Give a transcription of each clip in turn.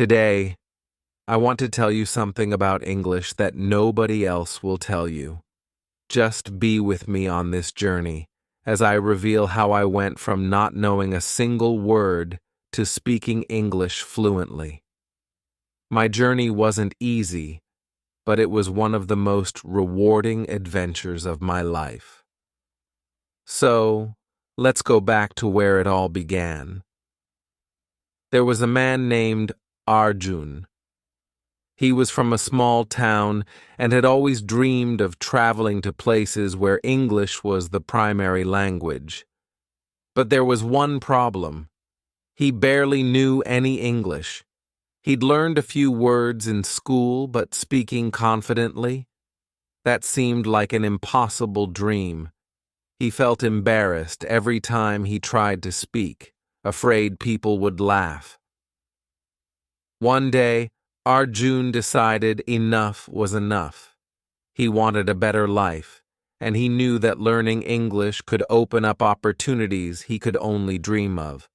Today, I want to tell you something about English that nobody else will tell you. Just be with me on this journey as I reveal how I went from not knowing a single word to speaking English fluently. My journey wasn't easy, but it was one of the most rewarding adventures of my life. So, let's go back to where it all began. There was a man named Arjun. He was from a small town and had always dreamed of traveling to places where English was the primary language. But there was one problem. He barely knew any English. He'd learned a few words in school, but speaking confidently, that seemed like an impossible dream. He felt embarrassed every time he tried to speak, afraid people would laugh. One day, Arjun decided enough was enough. He wanted a better life, and he knew that learning English could open up opportunities he could only dream of.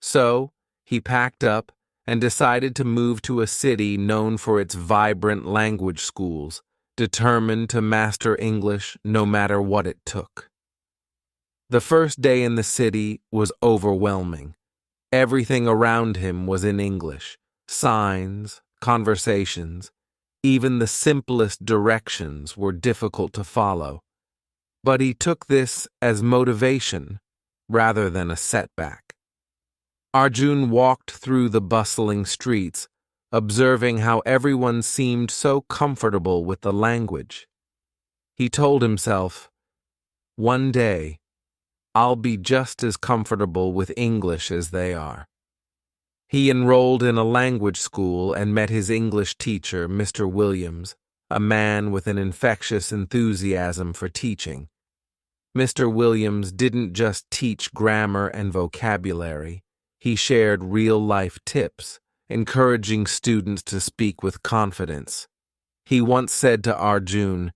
So, he packed up and decided to move to a city known for its vibrant language schools, determined to master English no matter what it took. The first day in the city was overwhelming. Everything around him was in English. Signs, conversations, even the simplest directions were difficult to follow. But he took this as motivation rather than a setback. Arjun walked through the bustling streets, observing how everyone seemed so comfortable with the language. He told himself, "One day, I'll be just as comfortable with English as they are." He enrolled in a language school and met his English teacher, Mr. Williams, a man with an infectious enthusiasm for teaching. Mr. Williams didn't just teach grammar and vocabulary. He shared real-life tips, encouraging students to speak with confidence. He once said to Arjun,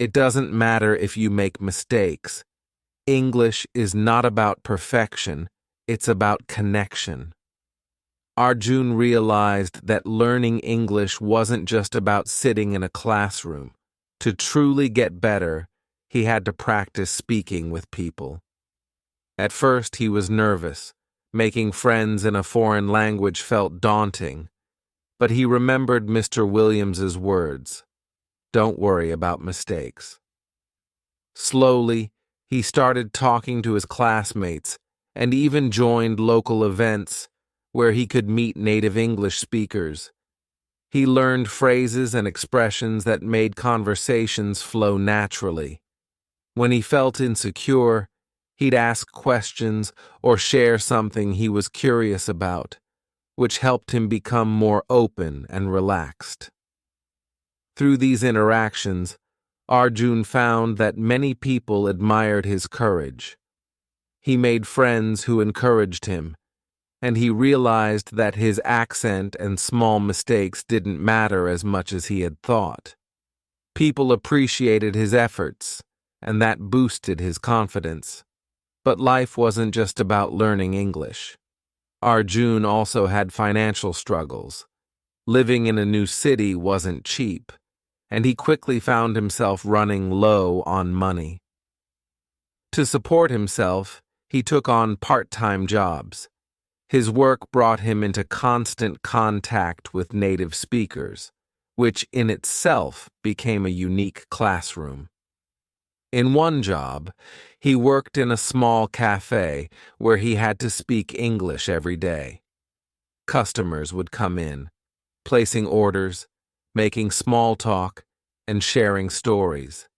"It doesn't matter if you make mistakes. English is not about perfection, it's about connection." Arjun realized that learning English wasn't just about sitting in a classroom. To truly get better, he had to practice speaking with people. At first, he was nervous. Making friends in a foreign language felt daunting. But he remembered Mr. Williams's words, "Don't worry about mistakes." Slowly, he started talking to his classmates and even joined local events where he could meet native English speakers. He learned phrases and expressions that made conversations flow naturally. When he felt insecure, he'd ask questions or share something he was curious about, which helped him become more open and relaxed. Through these interactions, Arjun found that many people admired his courage. He made friends who encouraged him, and he realized that his accent and small mistakes didn't matter as much as he had thought. People appreciated his efforts, and that boosted his confidence. But life wasn't just about learning English. Arjun also had financial struggles. Living in a new city wasn't cheap, and he quickly found himself running low on money. To support himself, he took on part-time jobs. His work brought him into constant contact with native speakers, which in itself became a unique classroom. In one job, he worked in a small cafe where he had to speak English every day. Customers would come in, placing orders, making small talk, and sharing stories.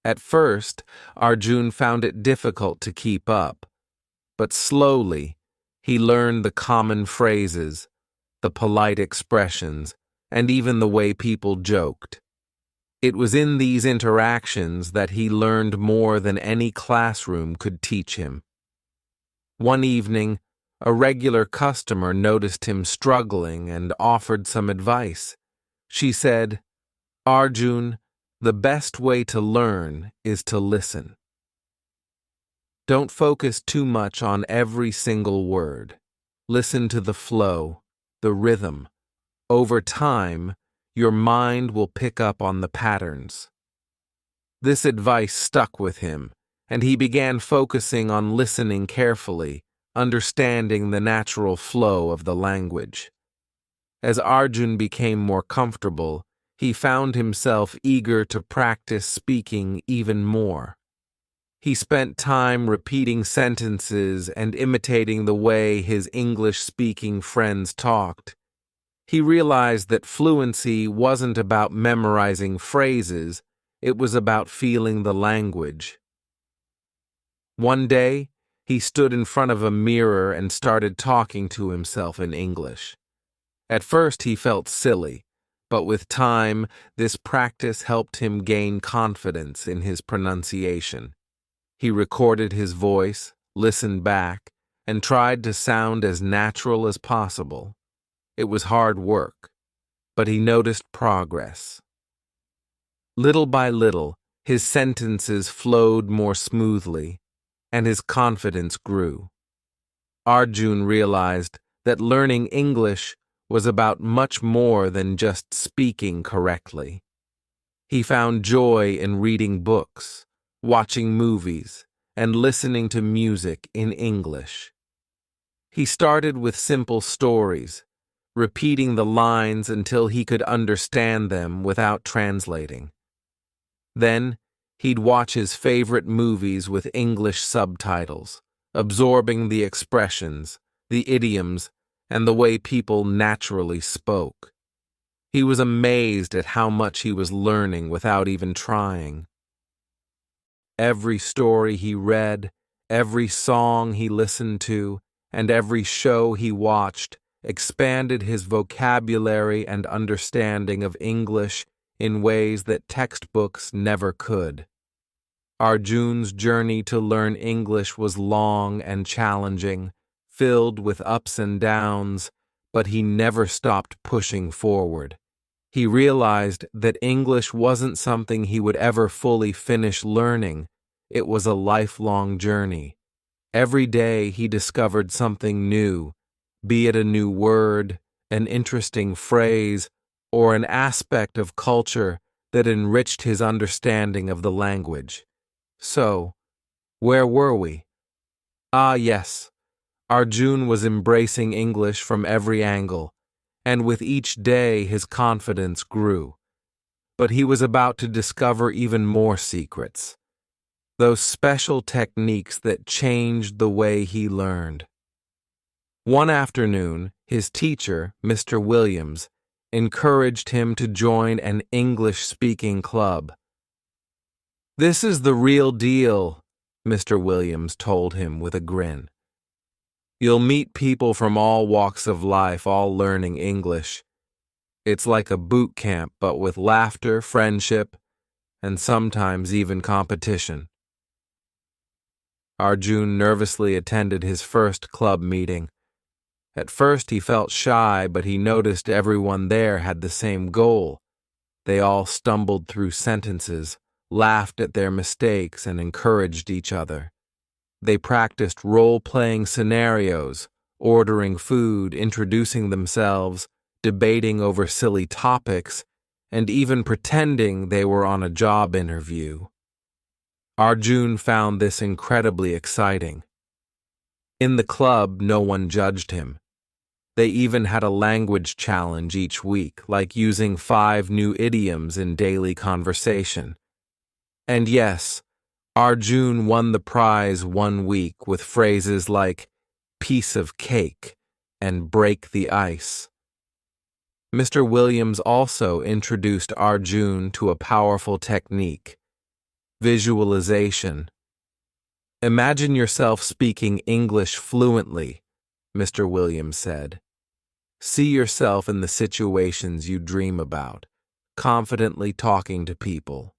At first, Arjun found it difficult to keep up, but slowly, he learned the common phrases, the polite expressions, and even the way people joked. It was in these interactions that he learned more than any classroom could teach him. One evening, a regular customer noticed him struggling and offered some advice. She said, "Arjun, the best way to learn is to listen. Don't focus too much on every single word. Listen to the flow, the rhythm. Over time, your mind will pick up on the patterns. This advice stuck with him, and he began focusing on listening carefully, understanding the natural flow of the language. As Arjun became more comfortable, he found himself eager to practice speaking even more. He spent time repeating sentences and imitating the way his English-speaking friends talked. He realized that fluency wasn't about memorizing phrases, it was about feeling the language. One day, he stood in front of a mirror and started talking to himself in English. At first, he felt silly, but with time, this practice helped him gain confidence in his pronunciation. He recorded his voice, listened back, and tried to sound as natural as possible. It was hard work, but he noticed progress. Little by little, his sentences flowed more smoothly, and his confidence grew. Arjun realized that learning English was about much more than just speaking correctly. He found joy in reading books, watching movies, and listening to music in English. He started with simple stories, repeating the lines until he could understand them without translating. Then, he'd watch his favorite movies with English subtitles, absorbing the expressions, the idioms, and the way people naturally spoke. He was amazed at how much he was learning without even trying. Every story he read, every song he listened to, and every show he watched expanded his vocabulary and understanding of English in ways that textbooks never could. Arjun's journey to learn English was long and challenging, filled with ups and downs, but he never stopped pushing forward. He realized that English wasn't something he would ever fully finish learning. It was a lifelong journey. Every day he discovered something new, be it a new word, an interesting phrase, or an aspect of culture that enriched his understanding of the language. So, where were we? Ah, yes, Arjun was embracing English from every angle, and with each day his confidence grew. But he was about to discover even more secrets, those special techniques that changed the way he learned. One afternoon, his teacher, Mr. Williams, encouraged him to join an English-speaking club. "This is the real deal," Mr. Williams told him with a grin. "You'll meet people from all walks of life, all learning English. It's like a boot camp, but with laughter, friendship, and sometimes even competition." Arjun nervously attended his first club meeting. At first he felt shy, but he noticed everyone there had the same goal. They all stumbled through sentences, laughed at their mistakes, and encouraged each other. They practiced role-playing scenarios, ordering food, introducing themselves, debating over silly topics, and even pretending they were on a job interview. Arjun found this incredibly exciting. In the club, no one judged him. They even had a language challenge each week, like using 5 new idioms in daily conversation. And yes, Arjun won the prize one week with phrases like "piece of cake" and "break the ice." Mr. Williams also introduced Arjun to a powerful technique: visualization. "Imagine yourself speaking English fluently," Mr. Williams said. "See yourself in the situations you dream about, confidently talking to people."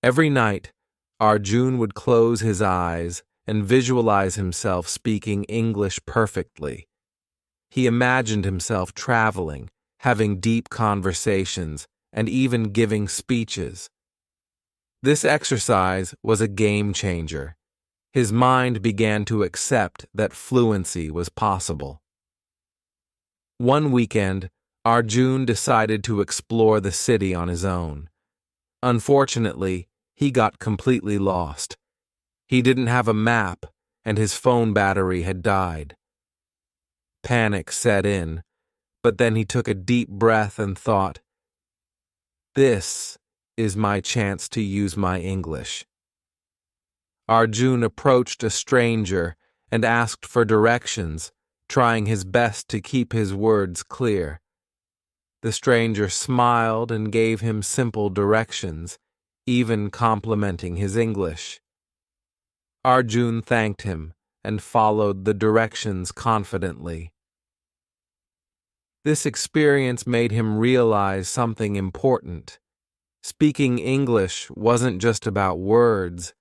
Every night, Arjun would close his eyes and visualize himself speaking English perfectly. He imagined himself traveling, having deep conversations, and even giving speeches. This exercise was a game changer. His mind began to accept that fluency was possible. One weekend, Arjun decided to explore the city on his own. Unfortunately, he got completely lost. He didn't have a map, and his phone battery had died. Panic set in, but then he took a deep breath and thought, "This is my chance to use my English." Arjun approached a stranger and asked for directions, trying his best to keep his words clear. The stranger smiled and gave him simple directions, even complimenting his English. Arjun thanked him and followed the directions confidently. This experience made him realize something important. Speaking English wasn't just about words,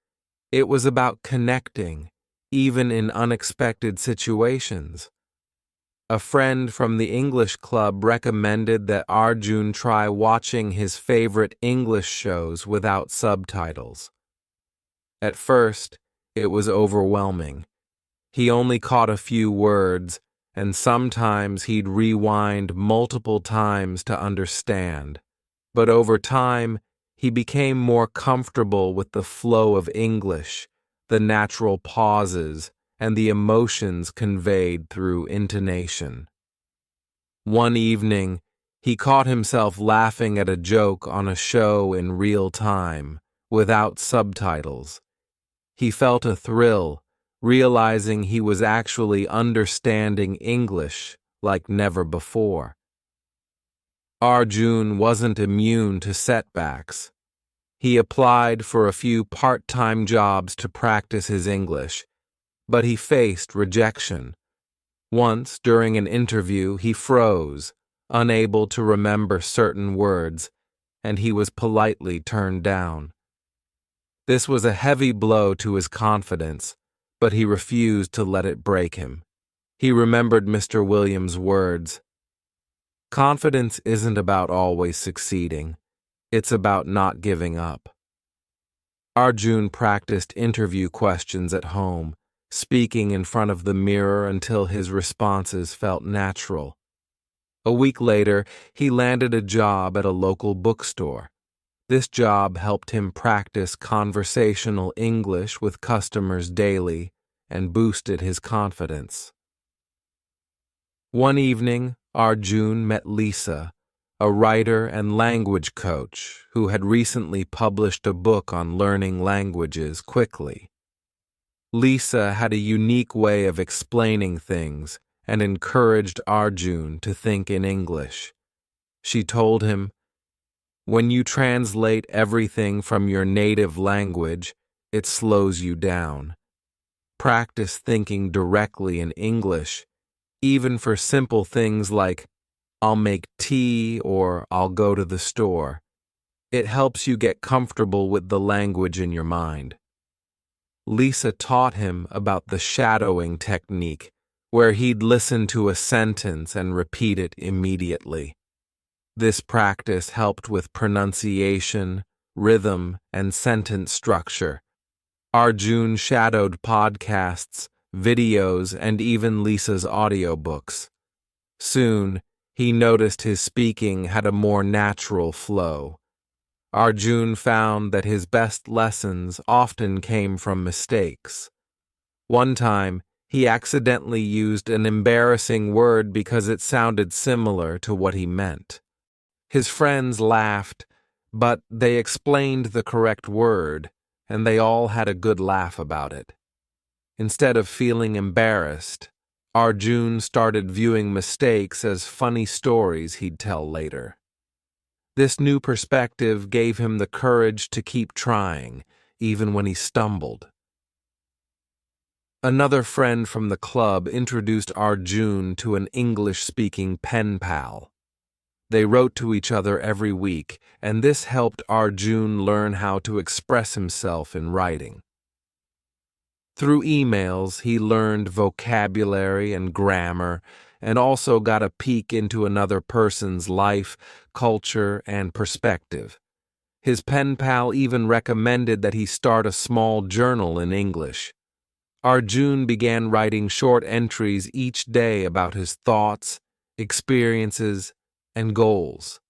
it was about connecting, even in unexpected situations. A friend from the English club recommended that Arjun try watching his favorite English shows without subtitles. At first, it was overwhelming. He only caught a few words, and sometimes he'd rewind multiple times to understand. But over time, he became more comfortable with the flow of English, the natural pauses, and the emotions conveyed through intonation. One evening, he caught himself laughing at a joke on a show in real time, without subtitles. He felt a thrill, realizing he was actually understanding English like never before. Arjun wasn't immune to setbacks. He applied for a few part-time jobs to practice his English, but he faced rejection. Once, during an interview, he froze, unable to remember certain words, and he was politely turned down. This was a heavy blow to his confidence, but he refused to let it break him. He remembered Mr. Williams' words, "Confidence isn't about always succeeding. It's about not giving up." Arjun practiced interview questions at home, speaking in front of the mirror until his responses felt natural. A week later, he landed a job at a local bookstore. This job helped him practice conversational English with customers daily and boosted his confidence. One evening, Arjun met Lisa, a writer and language coach who had recently published a book on learning languages quickly. Lisa had a unique way of explaining things and encouraged Arjun to think in English. She told him, "When you translate everything from your native language, it slows you down. Practice thinking directly in English, even for simple things like, 'I'll make tea' or 'I'll go to the store.' It helps you get comfortable with the language in your mind." Lisa taught him about the shadowing technique, where he'd listen to a sentence and repeat it immediately. This practice helped with pronunciation, rhythm, and sentence structure. Arjun shadowed podcasts, videos, and even Lisa's audiobooks. Soon, he noticed his speaking had a more natural flow. Arjun found that his best lessons often came from mistakes. One time, he accidentally used an embarrassing word because it sounded similar to what he meant. His friends laughed, but they explained the correct word, and they all had a good laugh about it. Instead of feeling embarrassed, Arjun started viewing mistakes as funny stories he'd tell later. This new perspective gave him the courage to keep trying, even when he stumbled. Another friend from the club introduced Arjun to an English-speaking pen pal. They wrote to each other every week, and this helped Arjun learn how to express himself in writing. Through emails, he learned vocabulary and grammar, and also got a peek into another person's life, culture, and perspective. His pen pal even recommended that he start a small journal in English. Arjun began writing short entries each day about his thoughts, experiences, and goals.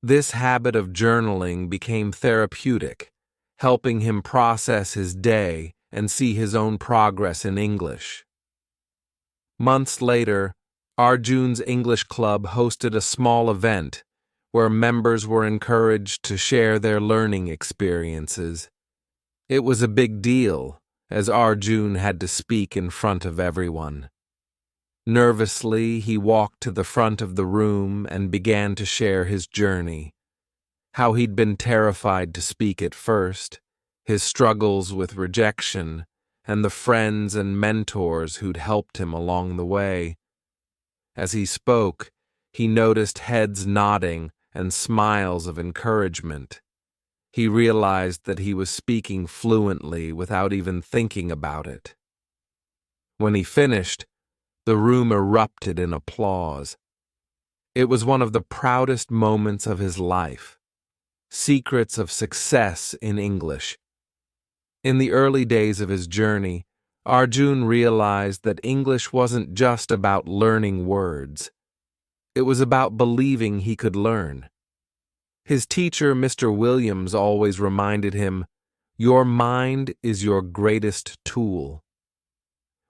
This habit of journaling became therapeutic, helping him process his day and see his own progress in English. Months later, Arjun's English Club hosted a small event where members were encouraged to share their learning experiences. It was a big deal, as Arjun had to speak in front of everyone. Nervously, he walked to the front of the room and began to share his journey. How he'd been terrified to speak at first, his struggles with rejection, and the friends and mentors who'd helped him along the way. As he spoke, he noticed heads nodding and smiles of encouragement. He realized that he was speaking fluently without even thinking about it. When he finished, the room erupted in applause. It was one of the proudest moments of his life. Secrets of success in English. In the early days of his journey, Arjun realized that English wasn't just about learning words. It was about believing he could learn. His teacher, Mr. Williams, always reminded him, "Your mind is your greatest tool."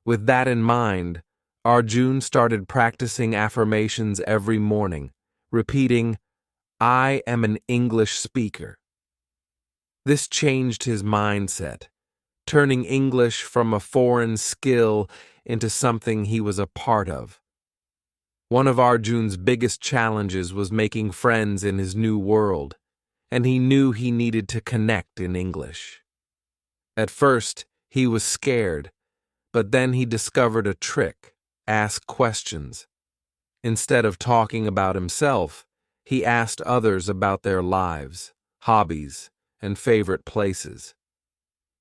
With that in mind, Arjun started practicing affirmations every morning, repeating, "I am an English speaker." This changed his mindset, turning English from a foreign skill into something he was a part of. One of Arjun's biggest challenges was making friends in his new world, and he knew he needed to connect in English. At first, he was scared, but then he discovered a trick: ask questions. Instead of talking about himself, he asked others about their lives, hobbies, and favorite places.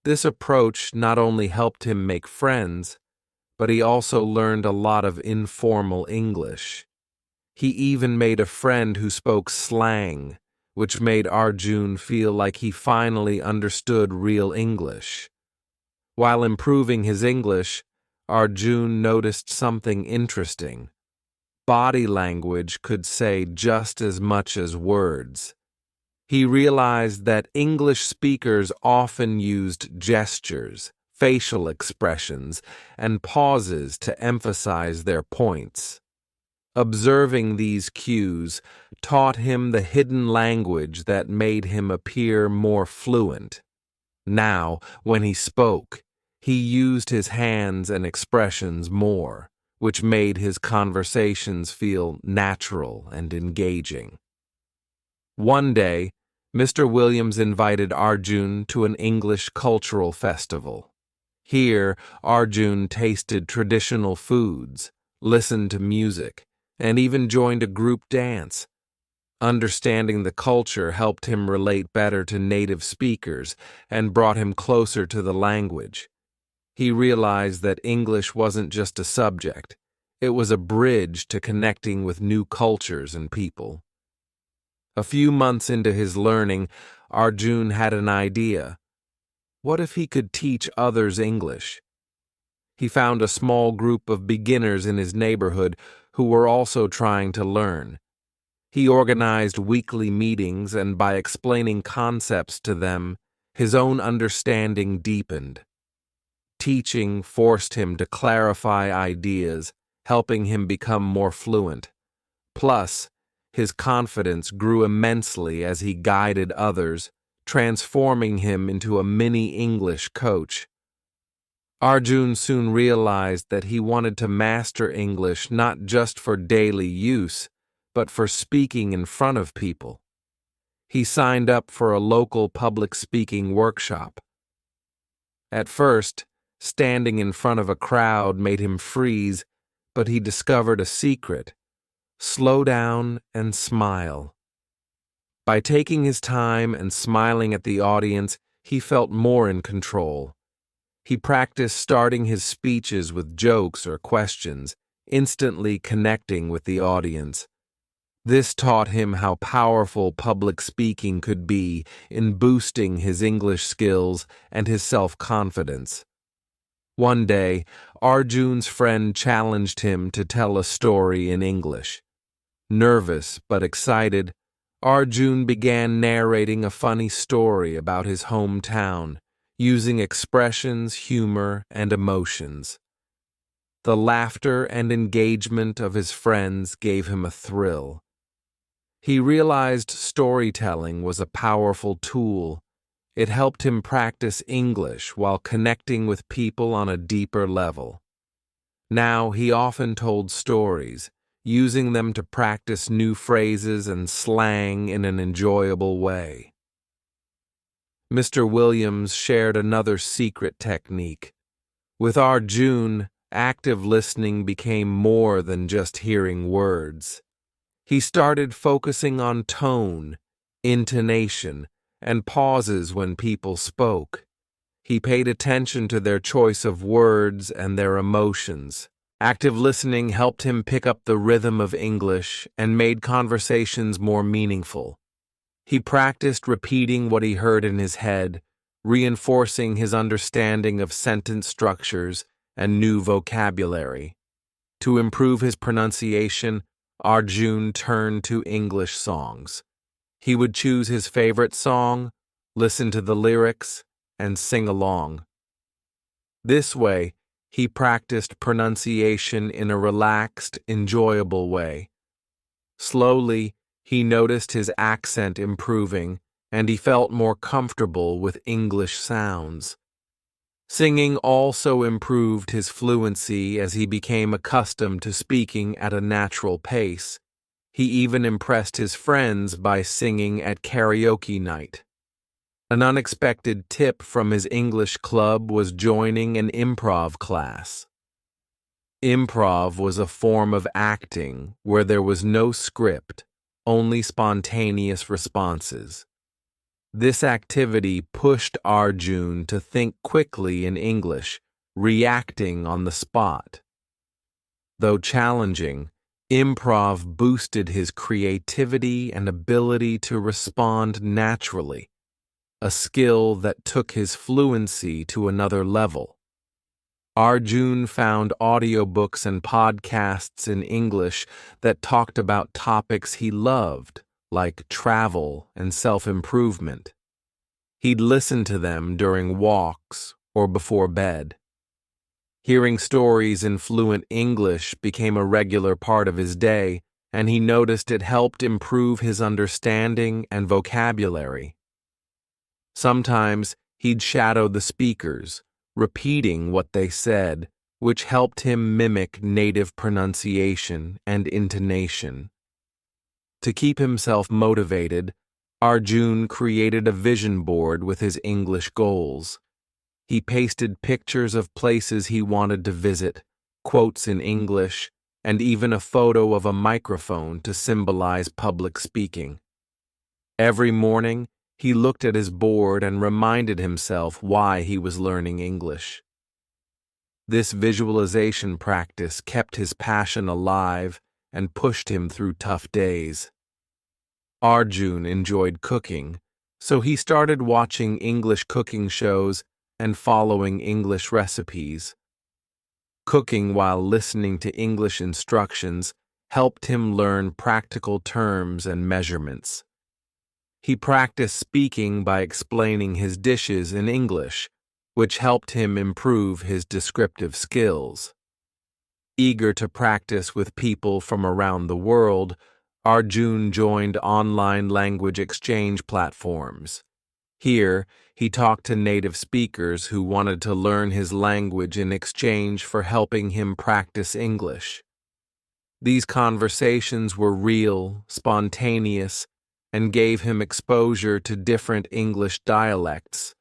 This approach not only helped him make friends, but he also learned a lot of informal English. He even made a friend who spoke slang, which made Arjun feel like he finally understood real English. While improving his English, Arjun noticed something interesting. Body language could say just as much as words. He realized that English speakers often used gestures, facial expressions, and pauses to emphasize their points. Observing these cues taught him the hidden language that made him appear more fluent. Now, when he spoke, he used his hands and expressions more, which made his conversations feel natural and engaging. One day, Mr. Williams invited Arjun to an English cultural festival. Here, Arjun tasted traditional foods, listened to music, and even joined a group dance. Understanding the culture helped him relate better to native speakers and brought him closer to the language. He realized that English wasn't just a subject, it was a bridge to connecting with new cultures and people. A few months into his learning, Arjun had an idea. What if he could teach others English? He found a small group of beginners in his neighborhood who were also trying to learn. He organized weekly meetings, and by explaining concepts to them, his own understanding deepened. Teaching forced him to clarify ideas, helping him become more fluent. Plus, his confidence grew immensely as he guided others, transforming him into a mini English coach. Arjun soon realized that he wanted to master English not just for daily use, but for speaking in front of people. He signed up for a local public speaking workshop. At first, standing in front of a crowd made him freeze, but he discovered a secret: slow down and smile. By taking his time and smiling at the audience, he felt more in control. He practiced starting his speeches with jokes or questions, instantly connecting with the audience. This taught him how powerful public speaking could be in boosting his English skills and his self-confidence. One day, Arjun's friend challenged him to tell a story in English. Nervous but excited, Arjun began narrating a funny story about his hometown, using expressions, humor, and emotions. The laughter and engagement of his friends gave him a thrill. He realized storytelling was a powerful tool. It helped him practice English while connecting with people on a deeper level. Now he often told stories, using them to practice new phrases and slang in an enjoyable way. Mr. Williams shared another secret technique. With Arjun, active listening became more than just hearing words. He started focusing on tone, intonation, and pauses when people spoke. He paid attention to their choice of words and their emotions. Active listening helped him pick up the rhythm of English and made conversations more meaningful. He practiced repeating what he heard in his head, reinforcing his understanding of sentence structures and new vocabulary. To improve his pronunciation, Arjun turned to English songs. He would choose his favorite song, listen to the lyrics, and sing along. This way, he practiced pronunciation in a relaxed, enjoyable way. Slowly, he noticed his accent improving, and he felt more comfortable with English sounds. Singing also improved his fluency as he became accustomed to speaking at a natural pace. He even impressed his friends by singing at karaoke night. An unexpected tip from his English club was joining an improv class. Improv was a form of acting where there was no script, only spontaneous responses. This activity pushed Arjun to think quickly in English, reacting on the spot. Though challenging, improv boosted his creativity and ability to respond naturally, a skill that took his fluency to another level. Arjun found audiobooks and podcasts in English that talked about topics he loved, like travel and self-improvement. He'd listen to them during walks or before bed. Hearing stories in fluent English became a regular part of his day, and he noticed it helped improve his understanding and vocabulary. Sometimes he'd shadow the speakers, repeating what they said, which helped him mimic native pronunciation and intonation. To keep himself motivated, Arjun created a vision board with his English goals. He pasted pictures of places he wanted to visit, quotes in English, and even a photo of a microphone to symbolize public speaking. Every morning, he looked at his board and reminded himself why he was learning English. This visualization practice kept his passion alive and pushed him through tough days. Arjun enjoyed cooking, so he started watching English cooking shows and following English recipes. Cooking while listening to English instructions helped him learn practical terms and measurements. He practiced speaking by explaining his dishes in English, which helped him improve his descriptive skills. Eager to practice with people from around the world, Arjun joined online language exchange platforms. Here, he talked to native speakers who wanted to learn his language in exchange for helping him practice English. These conversations were real, spontaneous, and gave him exposure to different English dialects.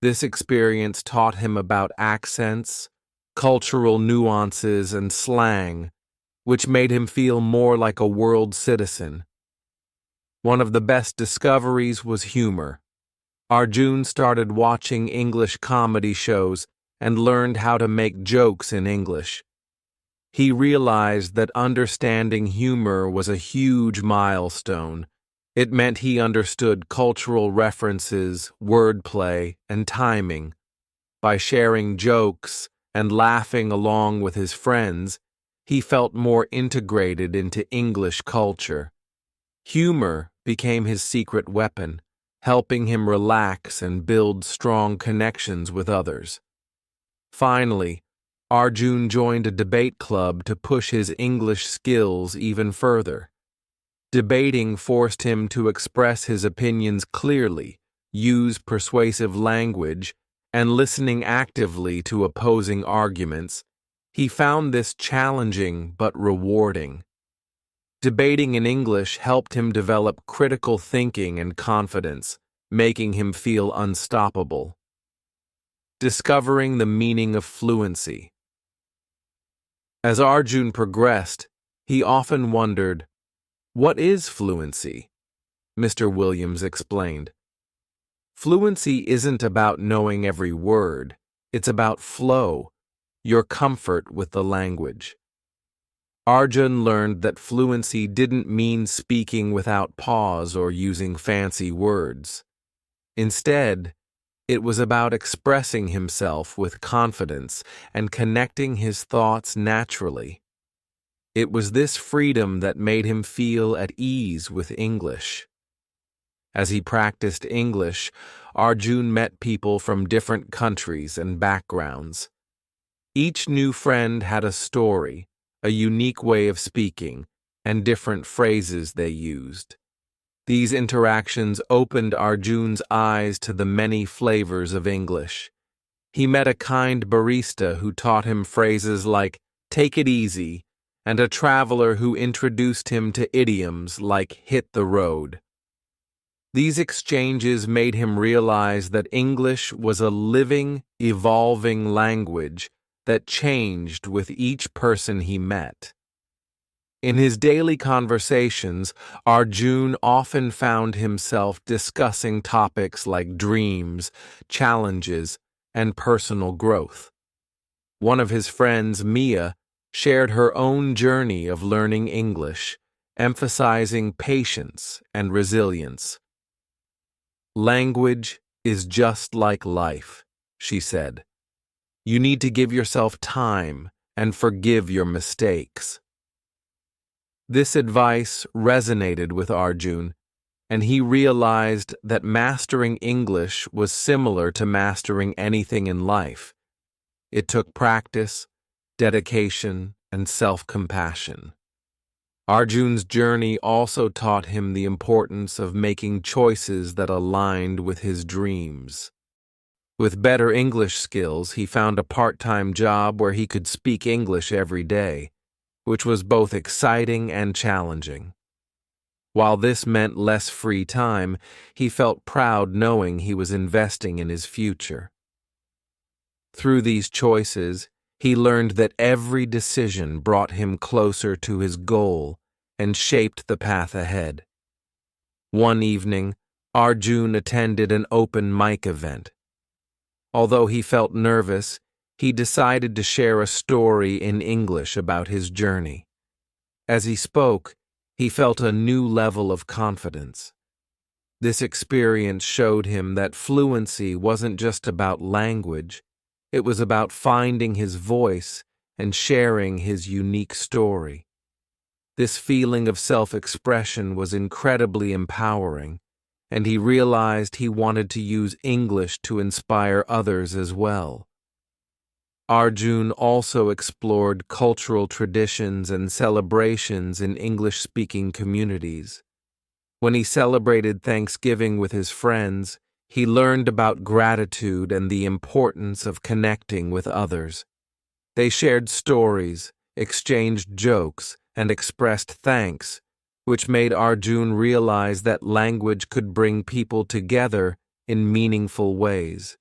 This experience taught him about accents, cultural nuances, and slang, which made him feel more like a world citizen. One of the best discoveries was humor. Arjun started watching English comedy shows and learned how to make jokes in English. He realized that understanding humor was a huge milestone. It meant he understood cultural references, wordplay, and timing. By sharing jokes, and laughing along with his friends, he felt more integrated into English culture. Humor became his secret weapon, helping him relax and build strong connections with others. Finally, Arjun joined a debate club to push his English skills even further. Debating forced him to express his opinions clearly, use persuasive language, and listening actively to opposing arguments. He found this challenging but rewarding. Debating in English helped him develop critical thinking and confidence, making him feel unstoppable. Discovering the meaning of fluency. As Arjun progressed, he often wondered, "What is fluency?" Mr. Williams explained. Fluency isn't about knowing every word, it's about flow, your comfort with the language. Arjun learned that fluency didn't mean speaking without pause or using fancy words. Instead, it was about expressing himself with confidence and connecting his thoughts naturally. It was this freedom that made him feel at ease with English. As he practiced English, Arjun met people from different countries and backgrounds. Each new friend had a story, a unique way of speaking, and different phrases they used. These interactions opened Arjun's eyes to the many flavors of English. He met a kind barista who taught him phrases like, "take it easy," and a traveler who introduced him to idioms like "hit the road." These exchanges made him realize that English was a living, evolving language that changed with each person he met. In his daily conversations, Arjun often found himself discussing topics like dreams, challenges, and personal growth. One of his friends, Mia, shared her own journey of learning English, emphasizing patience and resilience. "Language is just like life," she said. "You need to give yourself time and forgive your mistakes." This advice resonated with Arjun, and he realized that mastering English was similar to mastering anything in life. It took practice, dedication, and self-compassion. Arjun's journey also taught him the importance of making choices that aligned with his dreams. With better English skills, he found a part-time job where he could speak English every day, which was both exciting and challenging. While this meant less free time, he felt proud knowing he was investing in his future. Through these choices, he learned that every decision brought him closer to his goal and shaped the path ahead. One evening, Arjun attended an open mic event. Although he felt nervous, he decided to share a story in English about his journey. As he spoke, he felt a new level of confidence. This experience showed him that fluency wasn't just about language, it was about finding his voice and sharing his unique story. This feeling of self-expression was incredibly empowering, and he realized he wanted to use English to inspire others as well. Arjun also explored cultural traditions and celebrations in English-speaking communities. When he celebrated Thanksgiving with his friends, he learned about gratitude and the importance of connecting with others. They shared stories, exchanged jokes, and expressed thanks, which made Arjun realize that language could bring people together in meaningful ways.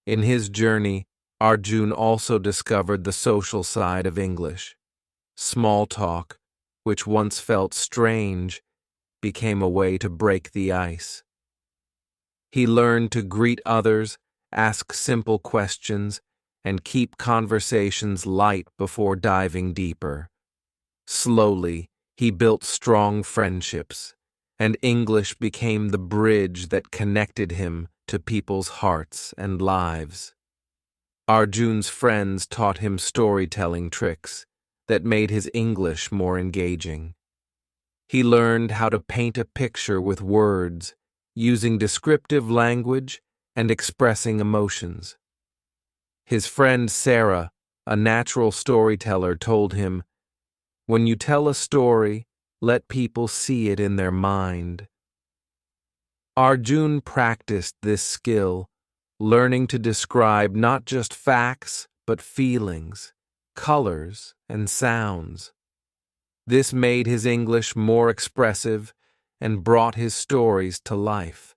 In his journey, Arjun also discovered the social side of English. Small talk, which once felt strange, became a way to break the ice. He learned to greet others, ask simple questions, and keep conversations light before diving deeper. Slowly, he built strong friendships, and English became the bridge that connected him to people's hearts and lives. Arjun's friends taught him storytelling tricks that made his English more engaging. He learned how to paint a picture with words, using descriptive language and expressing emotions. His friend Sarah, a natural storyteller, told him, "When you tell a story, let people see it in their mind." Arjun practiced this skill, learning to describe not just facts, but feelings, colors, and sounds. This made his English more expressive and brought his stories to life.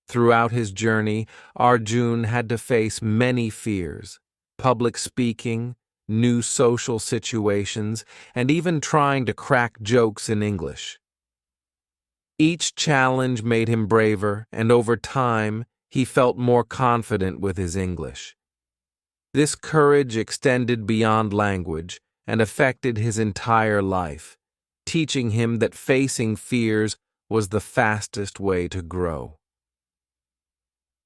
Throughout his journey, Arjun had to face many fears: public speaking, new social situations, and even trying to crack jokes in English. Each challenge made him braver, and over time, he felt more confident with his English. This courage extended beyond language and affected his entire life, teaching him that facing fears was the fastest way to grow.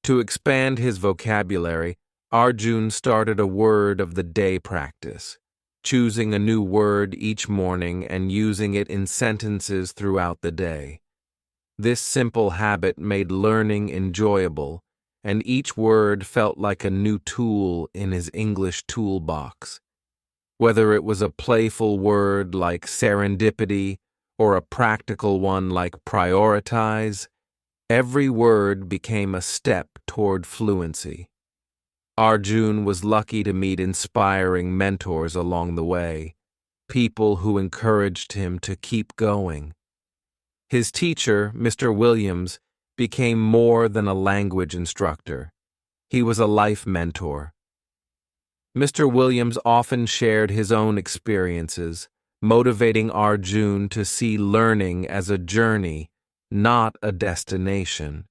To expand his vocabulary, Arjun started a word of the day practice, choosing a new word each morning and using it in sentences throughout the day. This simple habit made learning enjoyable, and each word felt like a new tool in his English toolbox. Whether it was a playful word like serendipity or a practical one like prioritize, every word became a step toward fluency. Arjun was lucky to meet inspiring mentors along the way, people who encouraged him to keep going. His teacher, Mr. Williams, became more than a language instructor. He was a life mentor. Mr. Williams often shared his own experiences, motivating Arjun to see learning as a journey, not a destination.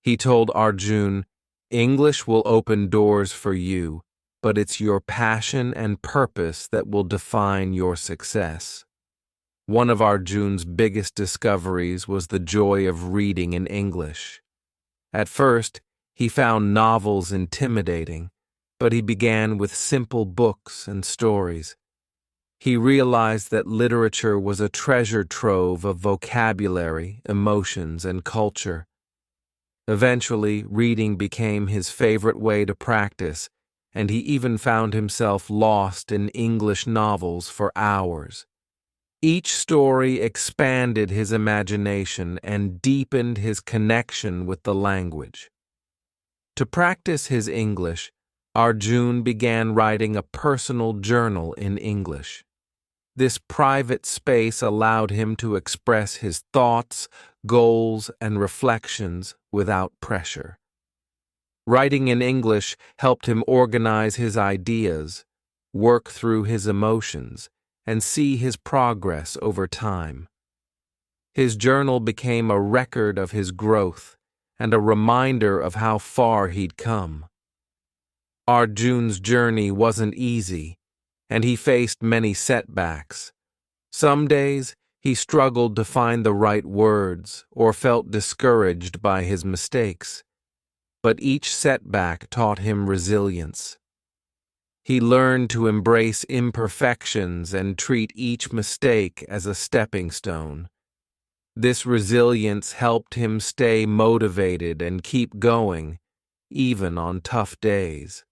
He told Arjun, "English will open doors for you, but it's your passion and purpose that will define your success." One of Arjun's biggest discoveries was the joy of reading in English. At first, he found novels intimidating, but he began with simple books and stories. He realized that literature was a treasure trove of vocabulary, emotions, and culture. Eventually, reading became his favorite way to practice, and he even found himself lost in English novels for hours. Each story expanded his imagination and deepened his connection with the language. To practice his English, Arjun began writing a personal journal in English. This private space allowed him to express his thoughts, goals, and reflections without pressure. Writing in English helped him organize his ideas, work through his emotions, and see his progress over time. His journal became a record of his growth and a reminder of how far he'd come. Arjun's journey wasn't easy, and he faced many setbacks. Some days, he struggled to find the right words or felt discouraged by his mistakes. But each setback taught him resilience. He learned to embrace imperfections and treat each mistake as a stepping stone. This resilience helped him stay motivated and keep going, even on tough days.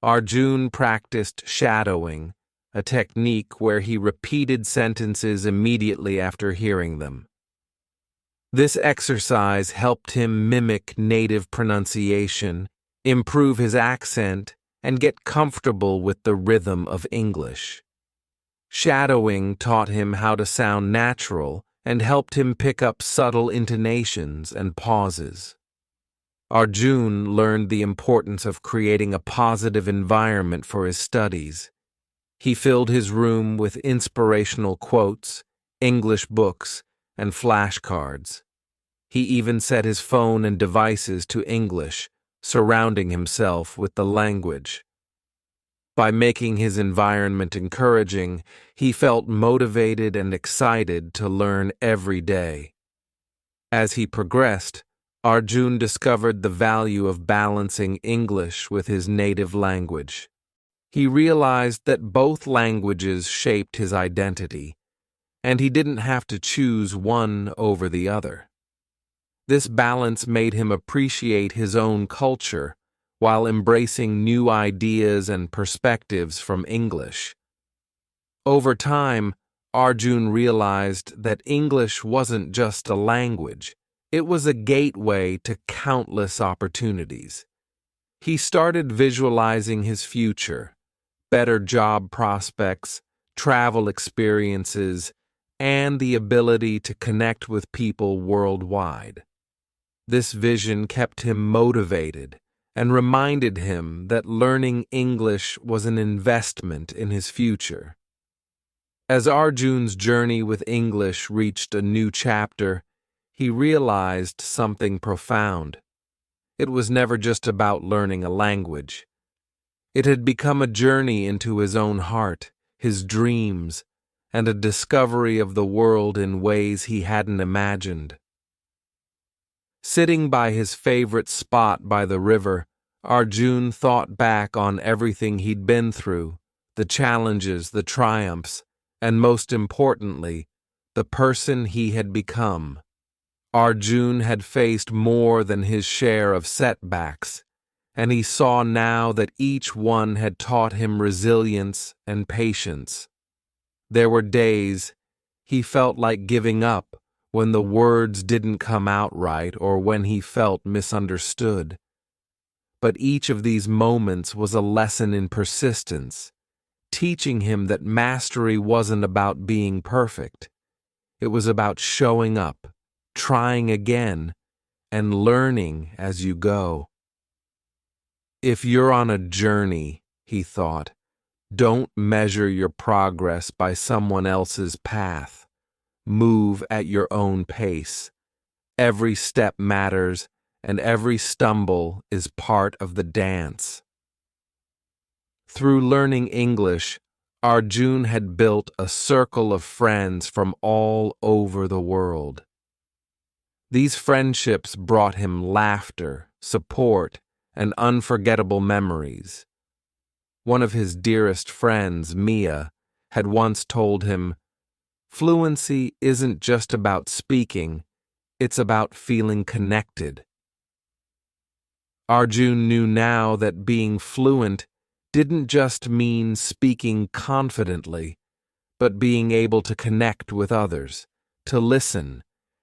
Arjun practiced shadowing, a technique where he repeated sentences immediately after hearing them. This exercise helped him mimic native pronunciation, improve his accent, and get comfortable with the rhythm of English. Shadowing taught him how to sound natural and helped him pick up subtle intonations and pauses. Arjun learned the importance of creating a positive environment for his studies. He filled his room with inspirational quotes, English books, and flashcards. He even set his phone and devices to English, surrounding himself with the language. By making his environment encouraging, he felt motivated and excited to learn every day. As he progressed, Arjun discovered the value of balancing English with his native language. He realized that both languages shaped his identity, and he didn't have to choose one over the other. This balance made him appreciate his own culture while embracing new ideas and perspectives from English. Over time, Arjun realized that English wasn't just a language, it was a gateway to countless opportunities. He started visualizing his future, better job prospects, travel experiences, and the ability to connect with people worldwide. This vision kept him motivated and reminded him that learning English was an investment in his future. As Arjun's journey with English reached a new chapter, he realized something profound. It was never just about learning a language. It had become a journey into his own heart, his dreams, and a discovery of the world in ways he hadn't imagined. Sitting by his favorite spot by the river, Arjun thought back on everything he'd been through, the challenges, the triumphs, and most importantly, the person he had become. Arjun had faced more than his share of setbacks, and he saw now that each one had taught him resilience and patience. There were days he felt like giving up when the words didn't come out right or when he felt misunderstood. But each of these moments was a lesson in persistence, teaching him that mastery wasn't about being perfect. It was about showing up, trying again, and learning as you go. If you're on a journey, he thought, don't measure your progress by someone else's path. Move at your own pace. Every step matters, and every stumble is part of the dance. Through learning English, Arjun had built a circle of friends from all over the world. These friendships brought him laughter, support, and unforgettable memories. One of his dearest friends, Mia, had once told him, "Fluency isn't just about speaking, it's about feeling connected." Arjun knew now that being fluent didn't just mean speaking confidently, but being able to connect with others, to listen,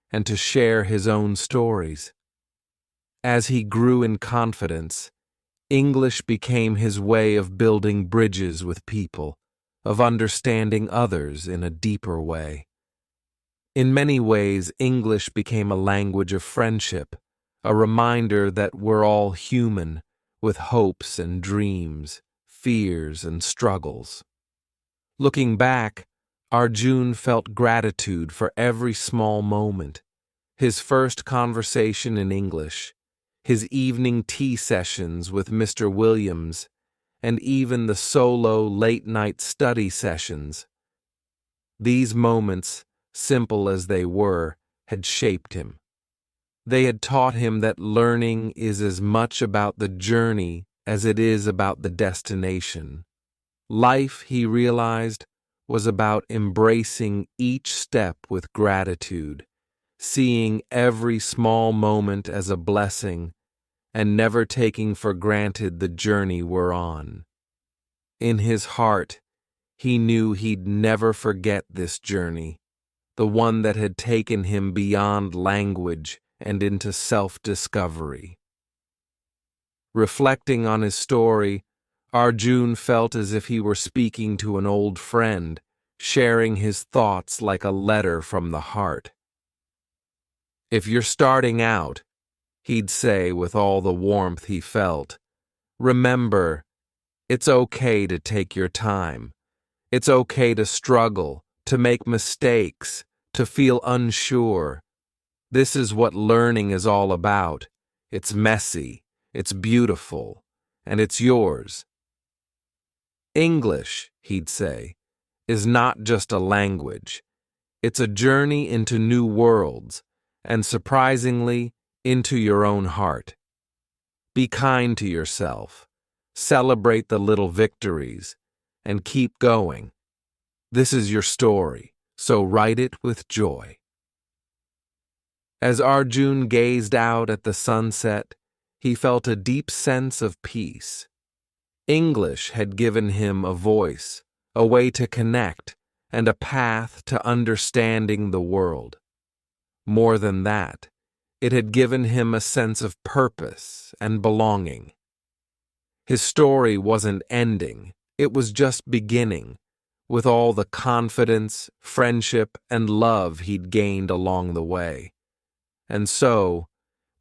and to share his own stories. As he grew in confidence, English became his way of building bridges with people, of understanding others in a deeper way. In many ways, English became a language of friendship, a reminder that we're all human, with hopes and dreams, fears and struggles. Looking back, Arjun felt gratitude for every small moment. His first conversation in English, his evening tea sessions with Mr. Williams, and even the solo late-night study sessions. These moments, simple as they were, had shaped him. They had taught him that learning is as much about the journey as it is about the destination. Life, he realized, was about embracing each step with gratitude, seeing every small moment as a blessing, and never taking for granted the journey we're on. In his heart, he knew he'd never forget this journey, the one that had taken him beyond language and into self-discovery. Reflecting on his story, Arjun felt as if he were speaking to an old friend, sharing his thoughts like a letter from the heart. "If you're starting out," he'd say with all the warmth he felt, "remember, it's okay to take your time. It's okay to struggle, to make mistakes, to feel unsure. This is what learning is all about. It's messy, it's beautiful, and it's yours." English, he'd say, is not just a language. It's a journey into new worlds, and surprisingly, into your own heart. Be kind to yourself, celebrate the little victories, and keep going. This is your story, so write it with joy. As Arjun gazed out at the sunset, he felt a deep sense of peace. English had given him a voice, a way to connect, and a path to understanding the world. More than that, it had given him a sense of purpose and belonging. His story wasn't ending, it was just beginning, with all the confidence, friendship, and love he'd gained along the way. And so,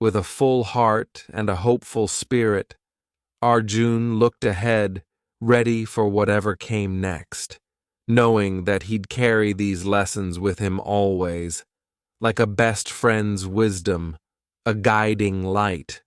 with a full heart and a hopeful spirit, Arjun looked ahead, ready for whatever came next, knowing that he'd carry these lessons with him always, like a best friend's wisdom, a guiding light